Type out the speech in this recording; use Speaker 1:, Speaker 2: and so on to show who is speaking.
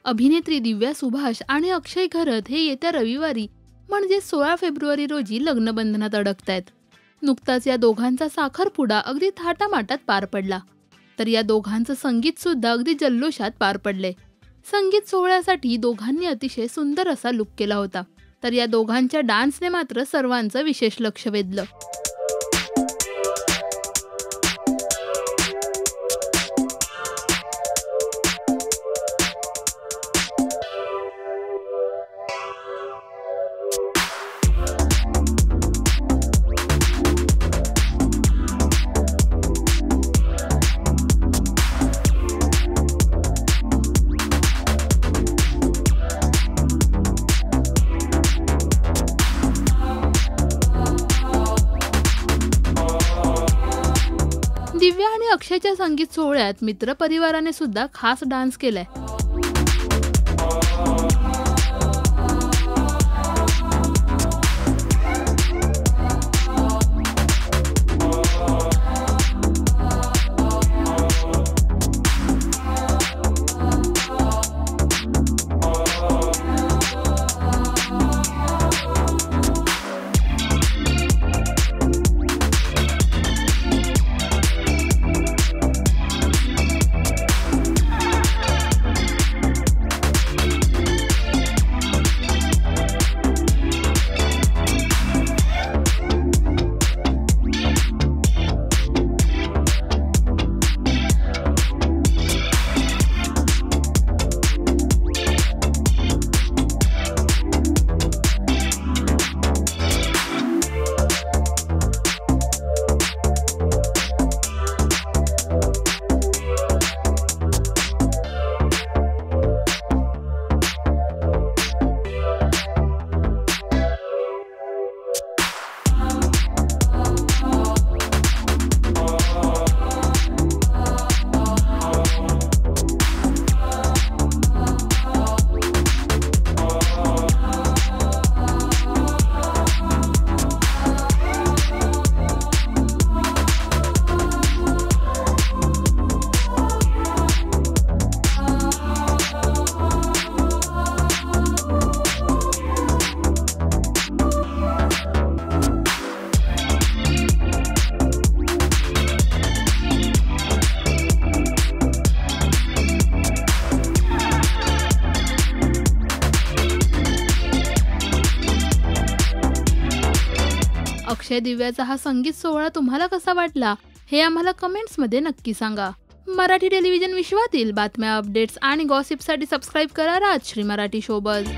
Speaker 1: अभिनेत्री दिव्या सुभाष आणि अक्षय घरत हे येत्या रविवारी म्हणजे 16 फेब्रुवारी रोजी लग्नबंधनात अडकतायत. नुकताच या दोघांचा साखरपुडा अगदी थाटामाटात पार पडला. तर या दोघांचं संगीत सुद्धा अगदी जल्लोषात पार पडले. संगीत सोहळ्यासाठी दोघांनी अतिशय सुंदर असा लुक केला होता. तर या दोघांच्या डान्सने मात्र सर्वांचं विशेष लक्ष वेधलं. दिव्या आणि अक्षयच्या संगीत सोहळ्यात मित्रपरिवाराने सुद्धा खास डान्स केलाय. अक्षय दिव्याचा हा संगीत सोहळा तुम्हाला कसा वाटला हे आम्हाला कमेंट्समध्ये नक्की सांगा. मराठी टेलिव्हिजन विश्वातील बातम्या, अपडेट्स आणि गॉसिपसाठी सबस्क्राईब करा राजश्री मराठी शोबज.